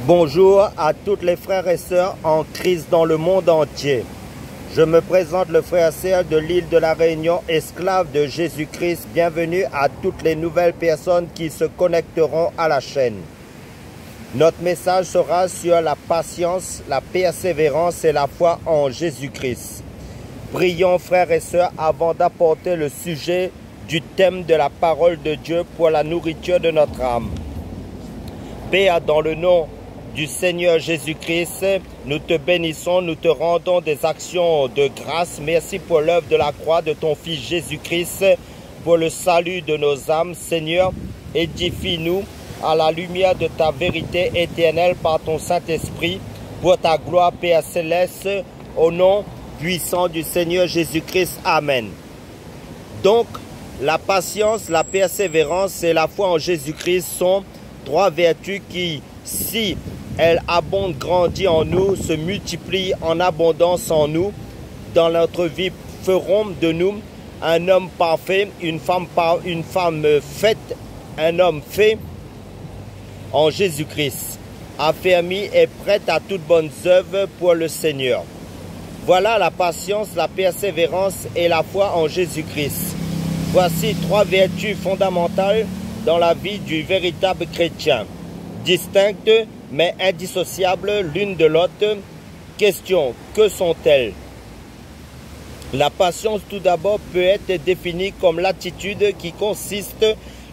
Bonjour à toutes les frères et sœurs en Christ dans le monde entier. Je me présente le frère Serge de l'île de la Réunion, esclave de Jésus-Christ. Bienvenue à toutes les nouvelles personnes qui se connecteront à la chaîne. Notre message sera sur la patience, la persévérance et la foi en Jésus-Christ. Prions frères et sœurs avant d'apporter le sujet du thème de la parole de Dieu pour la nourriture de notre âme. Père, dans le nom du Seigneur Jésus-Christ, nous te bénissons, nous te rendons des actions de grâce. Merci pour l'œuvre de la croix de ton Fils Jésus-Christ, pour le salut de nos âmes. Seigneur, édifie-nous à la lumière de ta vérité éternelle par ton Saint-Esprit, pour ta gloire, Père Céleste, au nom puissant du Seigneur Jésus-Christ. Amen. Donc, la patience, la persévérance et la foi en Jésus-Christ sont trois vertus qui, si elles abondent, grandissent en nous, se multiplient en abondance en nous, dans notre vie, feront de nous un homme parfait, une femme faite, un homme fait en Jésus-Christ, affermi et prête à toutes bonnes œuvres pour le Seigneur. Voilà la patience, la persévérance et la foi en Jésus-Christ. Voici trois vertus fondamentales dans la vie du véritable chrétien, distinctes mais indissociables l'une de l'autre. Question, que sont-elles? La patience tout d'abord peut être définie comme l'attitude qui consiste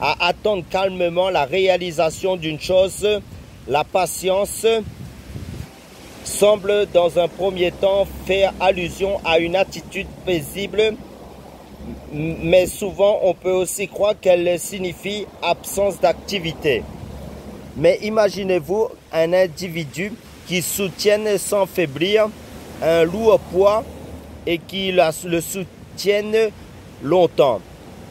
à attendre calmement la réalisation d'une chose. La patience semble dans un premier temps faire allusion à une attitude paisible, mais souvent on peut aussi croire qu'elle signifie absence d'activité. Mais imaginez-vous un individu qui soutienne sans faiblir un lourd poids et qui le soutienne longtemps.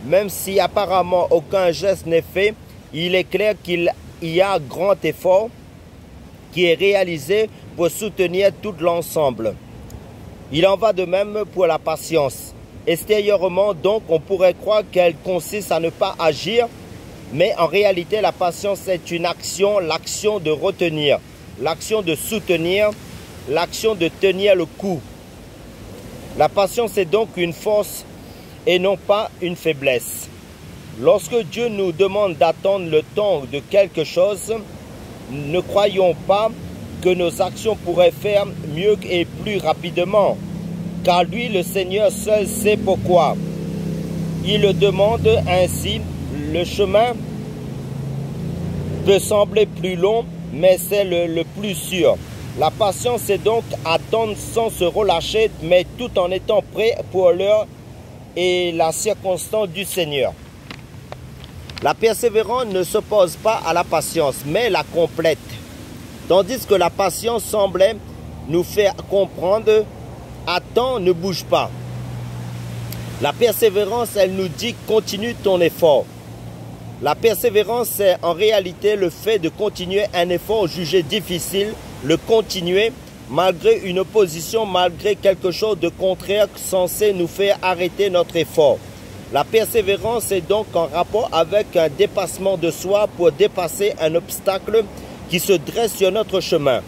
Même si apparemment aucun geste n'est fait, il est clair qu'il y a un grand effort qui est réalisé pour soutenir tout l'ensemble. Il en va de même pour la patience. Extérieurement, donc, on pourrait croire qu'elle consiste à ne pas agir, mais en réalité, la patience est une action, l'action de retenir, l'action de soutenir, l'action de tenir le coup. La patience est donc une force et non pas une faiblesse. Lorsque Dieu nous demande d'attendre le temps de quelque chose, ne croyons pas que nos actions pourraient faire mieux et plus rapidement, car lui, le Seigneur seul, sait pourquoi. Il le demande ainsi. Le chemin peut sembler plus long, mais c'est le plus sûr. La patience, c'est donc attendre sans se relâcher, mais tout en étant prêt pour l'heure et la circonstance du Seigneur. La persévérance ne s'oppose pas à la patience, mais la complète. Tandis que la patience semblait nous faire comprendre « attends, ne bouge pas ». La persévérance, elle nous dit « continue ton effort ». La persévérance, c'est en réalité le fait de continuer un effort jugé difficile, le continuer malgré une opposition, malgré quelque chose de contraire censé nous faire arrêter notre effort. La persévérance est donc en rapport avec un dépassement de soi pour dépasser un obstacle qui se dresse sur notre chemin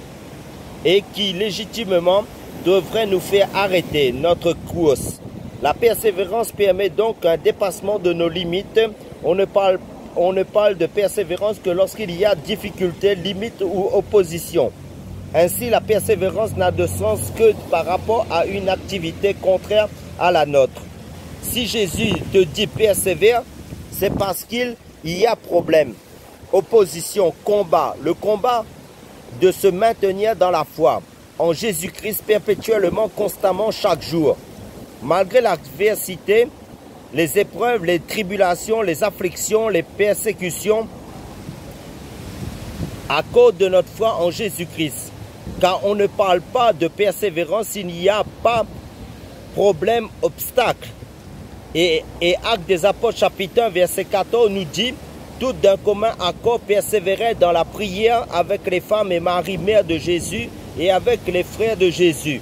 et qui légitimement devrait nous faire arrêter notre course. La persévérance permet donc un dépassement de nos limites. On ne parle de persévérance que lorsqu'il y a difficulté, limite ou opposition. Ainsi, la persévérance n'a de sens que par rapport à une activité contraire à la nôtre. Si Jésus te dit persévère, c'est parce qu'il y a problème, opposition, combat. Le combat de se maintenir dans la foi en Jésus-Christ perpétuellement, constamment, chaque jour. Malgré l'adversité, les épreuves, les tribulations, les afflictions, les persécutions, à cause de notre foi en Jésus-Christ. Car on ne parle pas de persévérance s'il n'y a pas problème, obstacle. Et Actes des Apôtres chapitre 1 verset 14 nous dit « Tout d'un commun accord persévéraient dans la prière avec les femmes et Marie, mère de Jésus, et avec les frères de Jésus. »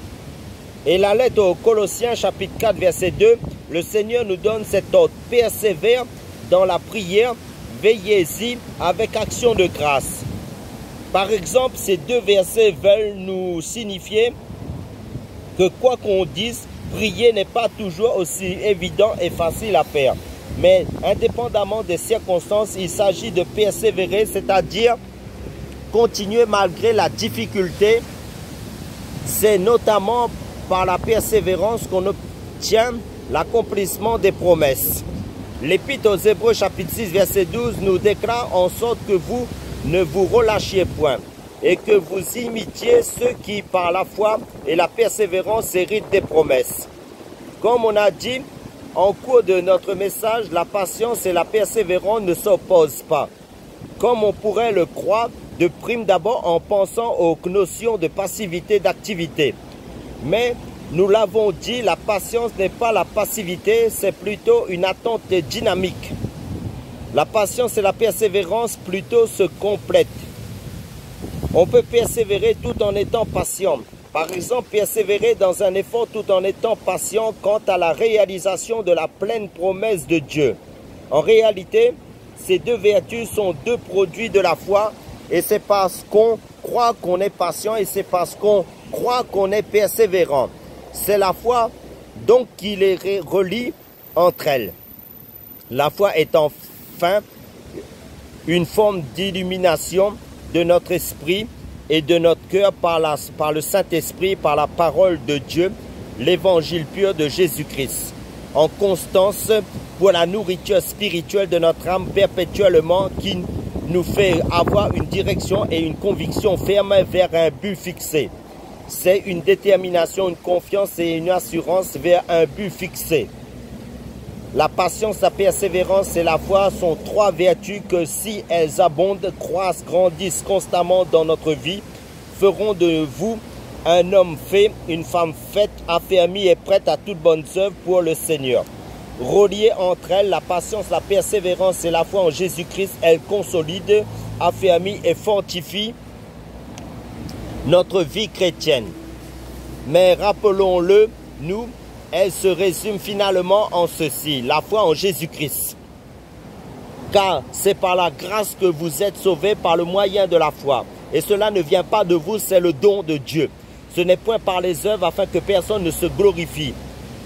Et la lettre aux Colossiens chapitre 4 verset 2, le Seigneur nous donne cet ordre « Persévère dans la prière, veillez-y avec action de grâce. » Par exemple, ces deux versets veulent nous signifier que quoi qu'on dise, prier n'est pas toujours aussi évident et facile à faire. Mais indépendamment des circonstances, il s'agit de persévérer, c'est-à-dire continuer malgré la difficulté. C'est notamment par la persévérance qu'on obtient l'accomplissement des promesses. L'Épître aux Hébreux chapitre 6 verset 12 nous déclare en sorte que vous ne vous relâchiez point et que vous imitiez ceux qui par la foi et la persévérance héritent des promesses. Comme on a dit en cours de notre message, la patience et la persévérance ne s'opposent pas, comme on pourrait le croire de prime d'abord en pensant aux notions de passivité d'activité. Mais nous l'avons dit, la patience n'est pas la passivité, c'est plutôt une attente dynamique. La patience et la persévérance plutôt se complètent. On peut persévérer tout en étant patient. Par exemple, persévérer dans un effort tout en étant patient quant à la réalisation de la pleine promesse de Dieu. En réalité, ces deux vertus sont deux produits de la foi et c'est parce qu'on croit qu'on est patient et c'est parce qu'on croit qu'on est persévérant. C'est la foi donc qui les relie entre elles. La foi est enfin une forme d'illumination de notre esprit et de notre cœur par le Saint-Esprit, par la parole de Dieu, l'évangile pur de Jésus-Christ, en constance pour la nourriture spirituelle de notre âme perpétuellement qui nous fait avoir une direction et une conviction ferme vers un but fixé. C'est une détermination, une confiance et une assurance vers un but fixé. La patience, la persévérance et la foi sont trois vertus que si elles abondent, croissent, grandissent constamment dans notre vie, feront de vous un homme fait, une femme faite, affermie et prête à toute bonne œuvre pour le Seigneur. Reliées entre elles, la patience, la persévérance et la foi en Jésus-Christ, elles consolident, affermissent et fortifient notre vie chrétienne. Mais rappelons-le, nous, elle se résume finalement en ceci, la foi en Jésus-Christ. Car c'est par la grâce que vous êtes sauvés par le moyen de la foi. Et cela ne vient pas de vous, c'est le don de Dieu. Ce n'est point par les œuvres afin que personne ne se glorifie.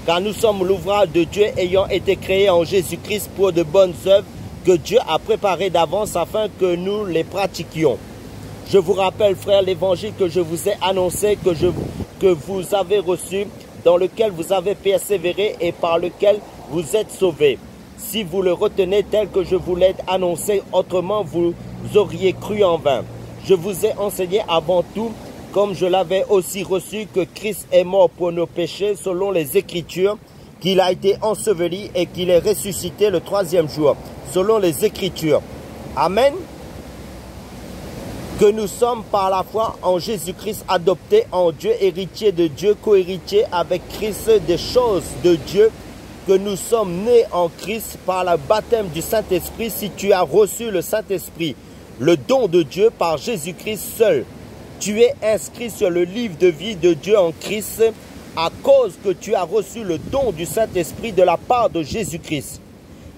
Car nous sommes l'ouvrage de Dieu ayant été créés en Jésus-Christ pour de bonnes œuvres que Dieu a préparées d'avance afin que nous les pratiquions. Je vous rappelle, frères, l'évangile que je vous ai annoncé, que vous avez reçu, dans lequel vous avez persévéré et par lequel vous êtes sauvés. Si vous le retenez tel que je vous l'ai annoncé, autrement vous auriez cru en vain. Je vous ai enseigné avant tout, comme je l'avais aussi reçu, que Christ est mort pour nos péchés selon les Écritures, qu'il a été enseveli et qu'il est ressuscité le troisième jour, selon les Écritures. Amen. Que nous sommes par la foi en Jésus-Christ adoptés en Dieu, héritiers de Dieu, co-héritiers avec Christ des choses de Dieu, que nous sommes nés en Christ par le baptême du Saint-Esprit. Si tu as reçu le Saint-Esprit, le don de Dieu par Jésus-Christ seul, tu es inscrit sur le livre de vie de Dieu en Christ à cause que tu as reçu le don du Saint-Esprit de la part de Jésus-Christ.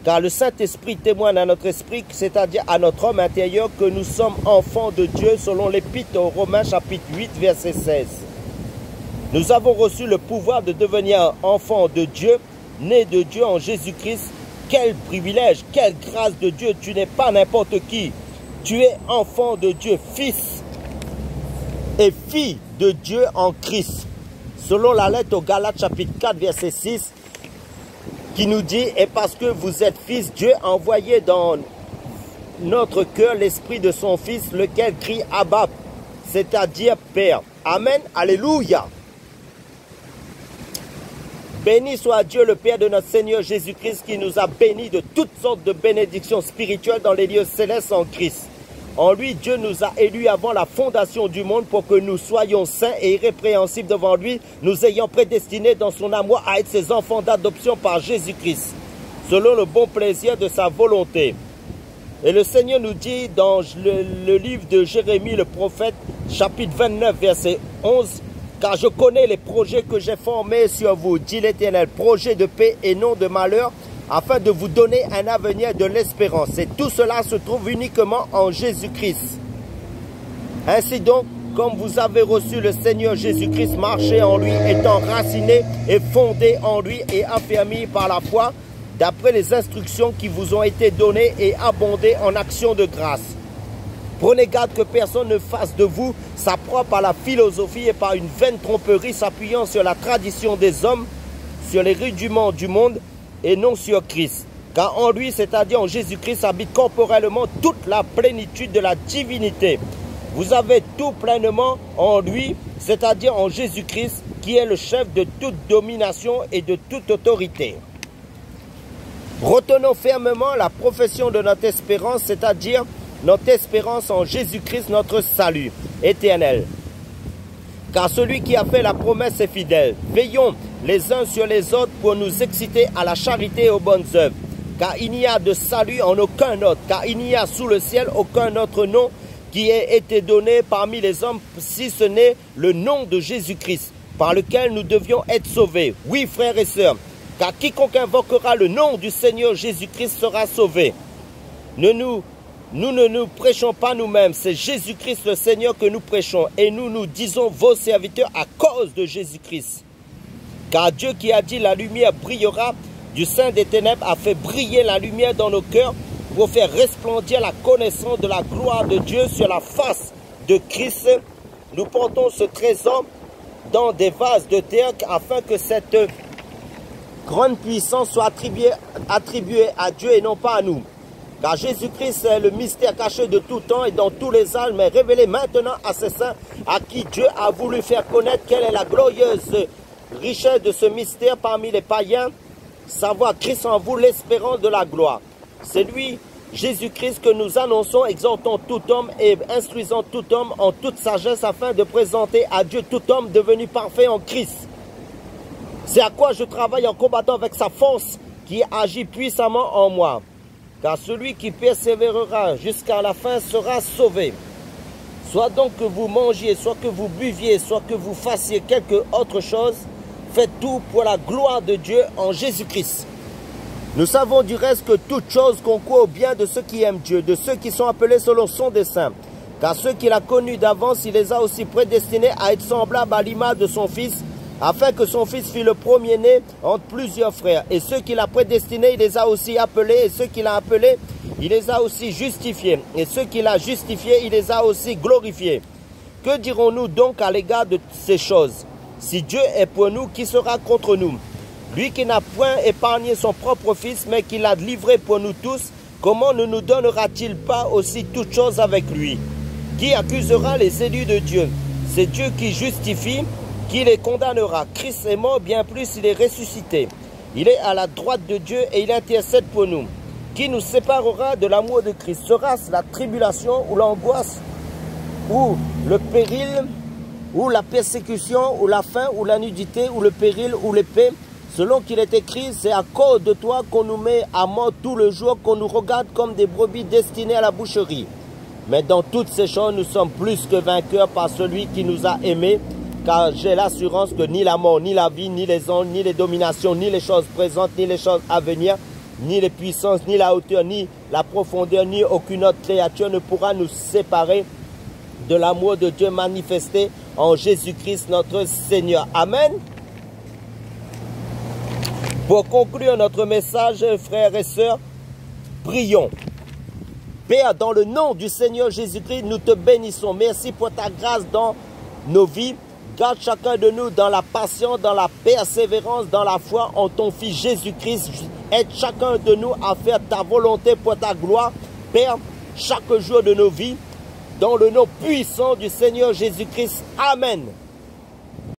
Car le Saint-Esprit témoigne à notre esprit, c'est-à-dire à notre homme intérieur, que nous sommes enfants de Dieu selon l'Épître aux Romains chapitre 8 verset 16. Nous avons reçu le pouvoir de devenir enfants de Dieu, nés de Dieu en Jésus-Christ. Quel privilège, quelle grâce de Dieu, tu n'es pas n'importe qui. Tu es enfant de Dieu, fils et fille de Dieu en Christ. Selon la lettre aux Galates chapitre 4 verset 6, qui nous dit, et parce que vous êtes fils, Dieu a envoyé dans notre cœur l'esprit de son Fils, lequel crie Abba, c'est-à-dire Père. Amen, alléluia. Béni soit Dieu le Père de notre Seigneur Jésus-Christ, qui nous a bénis de toutes sortes de bénédictions spirituelles dans les lieux célestes en Christ. En lui, Dieu nous a élus avant la fondation du monde pour que nous soyons saints et irrépréhensibles devant lui, nous ayant prédestinés dans son amour à être ses enfants d'adoption par Jésus-Christ, selon le bon plaisir de sa volonté. Et le Seigneur nous dit dans le livre de Jérémie, le prophète, chapitre 29, verset 11, « Car je connais les projets que j'ai formés sur vous, dit l'Éternel, projets de paix et non de malheur, afin de vous donner un avenir de l'espérance. » Et tout cela se trouve uniquement en Jésus-Christ. Ainsi donc, comme vous avez reçu le Seigneur Jésus-Christ, marchez en lui, étant raciné et fondé en lui et affermi par la foi, d'après les instructions qui vous ont été données et abondez en actions de grâce. Prenez garde que personne ne fasse de vous sa propre à la philosophie et par une vaine tromperie s'appuyant sur la tradition des hommes, sur les rudiments du monde et non sur Christ. Car en lui, c'est-à-dire en Jésus-Christ, habite corporellement toute la plénitude de la divinité. Vous avez tout pleinement en lui, c'est-à-dire en Jésus-Christ, qui est le chef de toute domination et de toute autorité. Retenons fermement la profession de notre espérance, c'est-à-dire notre espérance en Jésus-Christ, notre salut éternel. Car celui qui a fait la promesse est fidèle. Veillons les uns sur les autres pour nous exciter à la charité et aux bonnes œuvres. Car il n'y a de salut en aucun autre, car il n'y a sous le ciel aucun autre nom qui ait été donné parmi les hommes, si ce n'est le nom de Jésus-Christ, par lequel nous devions être sauvés. Oui, frères et sœurs, car quiconque invoquera le nom du Seigneur Jésus-Christ sera sauvé. Nous ne nous prêchons pas nous-mêmes, c'est Jésus-Christ le Seigneur que nous prêchons, et nous disons vos serviteurs à cause de Jésus-Christ. Car Dieu qui a dit la lumière brillera du sein des ténèbres a fait briller la lumière dans nos cœurs pour faire resplendir la connaissance de la gloire de Dieu sur la face de Christ. Nous portons ce trésor dans des vases de terre afin que cette grande puissance soit attribuée à Dieu et non pas à nous. Car Jésus-Christ est le mystère caché de tout temps et dans tous les âges, mais révélé maintenant à ses saints, à qui Dieu a voulu faire connaître quelle est la glorieuse richesse de ce mystère parmi les païens, savoir Christ en vous, l'espérance de la gloire. C'est lui, Jésus-Christ, que nous annonçons, exhortons tout homme et instruisons tout homme en toute sagesse afin de présenter à Dieu tout homme devenu parfait en Christ. C'est à quoi je travaille en combattant avec sa force qui agit puissamment en moi. Car celui qui persévérera jusqu'à la fin sera sauvé. Soit donc que vous mangiez, soit que vous buviez, soit que vous fassiez quelque autre chose, faites tout pour la gloire de Dieu en Jésus-Christ. Nous savons du reste que toute chose concourt au bien de ceux qui aiment Dieu, de ceux qui sont appelés selon son dessein. Car ceux qu'il a connus d'avance, il les a aussi prédestinés à être semblables à l'image de son Fils, afin que son Fils fût le premier-né entre plusieurs frères. Et ceux qu'il a prédestinés, il les a aussi appelés, et ceux qu'il a appelés, il les a aussi justifiés. Et ceux qu'il a justifiés, il les a aussi glorifiés. Que dirons-nous donc à l'égard de ces choses? Si Dieu est pour nous, qui sera contre nous? Lui qui n'a point épargné son propre Fils, mais qui l'a livré pour nous tous, comment ne nous donnera-t-il pas aussi toutes choses avec lui? Qui accusera les élus de Dieu? C'est Dieu qui justifie, qui les condamnera. Christ est mort, bien plus il est ressuscité. Il est à la droite de Dieu et il intercède pour nous. Qui nous séparera de l'amour de Christ? Sera-ce la tribulation ou l'angoisse, ou le péril, ou la persécution, ou la faim, ou la nudité, ou le péril, ou l'épée? Selon qu'il est écrit, c'est à cause de toi qu'on nous met à mort tout le jour, qu'on nous regarde comme des brebis destinées à la boucherie. Mais dans toutes ces choses, nous sommes plus que vainqueurs par celui qui nous a aimés, car j'ai l'assurance que ni la mort, ni la vie, ni les anges, ni les dominations, ni les choses présentes, ni les choses à venir, ni les puissances, ni la hauteur, ni la profondeur, ni aucune autre créature ne pourra nous séparer de l'amour de Dieu manifesté en Jésus-Christ notre Seigneur. Amen. Pour conclure notre message, frères et sœurs, prions. Père, dans le nom du Seigneur Jésus-Christ, nous te bénissons. Merci pour ta grâce dans nos vies. Garde chacun de nous dans la patience, dans la persévérance, dans la foi en ton Fils Jésus-Christ. Aide chacun de nous à faire ta volonté pour ta gloire. Père, chaque jour de nos vies, dans le nom puissant du Seigneur Jésus-Christ. Amen.